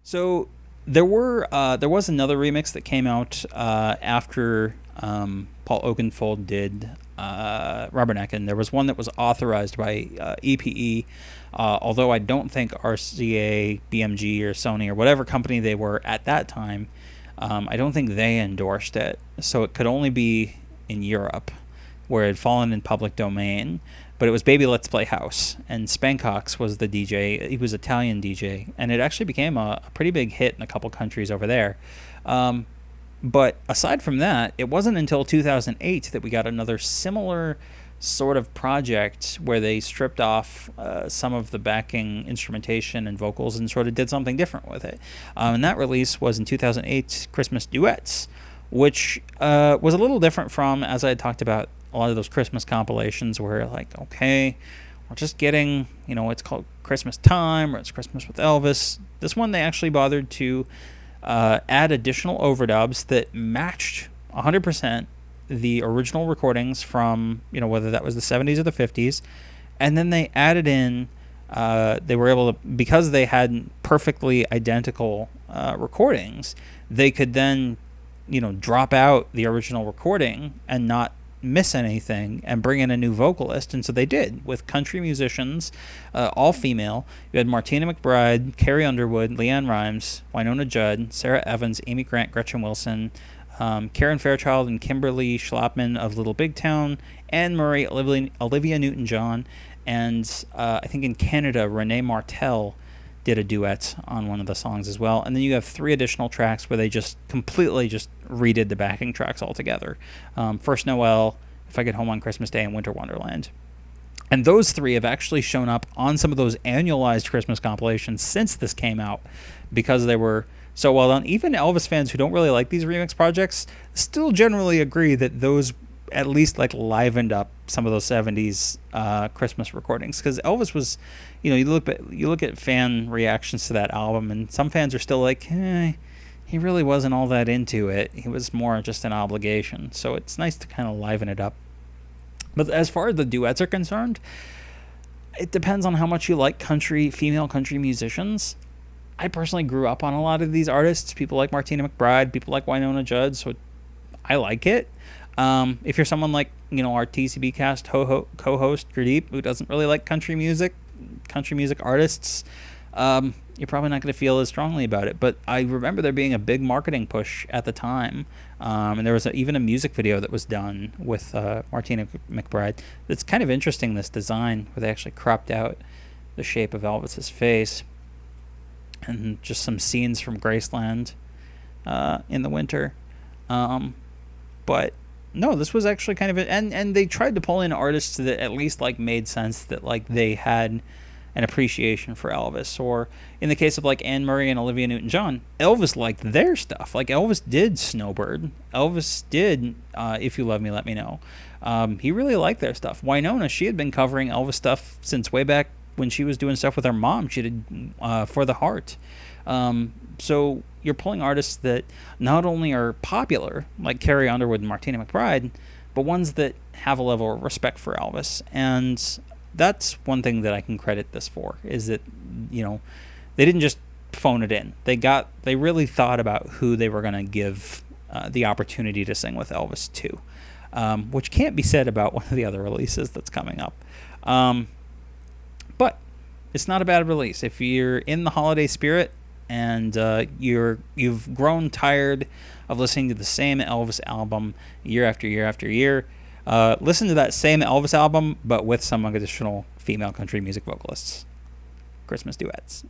So there was another remix that came out after Paul Oakenfold did Rubberneck, and there was one that was authorized by EPE. Although I don't think RCA, BMG, or Sony or whatever company they were at that time, I don't think they endorsed it. So it could only be in Europe, where it had fallen in public domain. But it was Baby Let's Play House, and Spankox was the DJ. He was Italian DJ, and it actually became a pretty big hit in a couple countries over there. But aside from that, it wasn't until 2008 that we got another similar sort of project where they stripped off some of the backing instrumentation and vocals and sort of did something different with it. And that release was in 2008's Christmas Duets, which was a little different from, as I had talked about, a lot of those Christmas compilations where, like, okay, we're just getting, it's called Christmas Time or it's Christmas with Elvis. This one, they actually bothered to add additional overdubs that matched 100% the original recordings from, whether that was the 70s or the 50s. And then they added in, they were able to, because they had perfectly identical recordings, they could then, drop out the original recording and not miss anything and bring in a new vocalist. And so they did, with country musicians, all female. You had Martina McBride, Carrie Underwood, Leanne Rimes, Winona Judd, Sarah Evans, Amy Grant, Gretchen Wilson, Karen Fairchild and Kimberly Schlapman of Little Big Town, Anne Murray, Olivia Newton-John, and I think in Canada, Renee Martel did a duet on one of the songs as well. And then you have 3 additional tracks where they just completely just redid the backing tracks altogether. First Noel, If I Get Home on Christmas Day, and Winter Wonderland. And those 3 have actually shown up on some of those annualized Christmas compilations since this came out, because they were so well done. Even Elvis fans who don't really like these remix projects still generally agree that those at least like livened up some of those 70s Christmas recordings, because Elvis was, you look at fan reactions to that album, and some fans are still like, he really wasn't all that into it. He was more just an obligation. So it's nice to kind of liven it up. But as far as the duets are concerned, it depends on how much you like female country musicians. I personally grew up on a lot of these artists. People like Martina McBride, people like Winona Judd, so I like it. If you're someone like, our TCB cast co-host Gurdeep, who doesn't really like country music artists, you're probably not going to feel as strongly about it. But I remember there being a big marketing push at the time, and there was even a music video that was done with Martina McBride. It's kind of interesting, this design, where they actually cropped out the shape of Elvis's face, and just some scenes from Graceland in the winter. But no, this was actually kind of and they tried to pull in artists that at least like made sense, that like they had an appreciation for Elvis. Or in the case of like Anne Murray and Olivia Newton-John, Elvis liked their stuff. Like Elvis did Snowbird. Elvis did If You Love Me, Let Me Know. He really liked their stuff. Winona, she had been covering Elvis stuff since way back when she was doing stuff with her mom. She did For the Heart. So you're pulling artists that not only are popular, like Carrie Underwood and Martina McBride, but ones that have a level of respect for Elvis. And that's one thing that I can credit this for, is that, they didn't just phone it in. They really thought about who they were going to give the opportunity to sing with Elvis to, which can't be said about one of the other releases that's coming up. But it's not a bad release. If you're in the holiday spirit, and you've grown tired of listening to the same Elvis album year after year after year, listen to that same Elvis album, but with some additional female country music vocalists. Christmas Duets.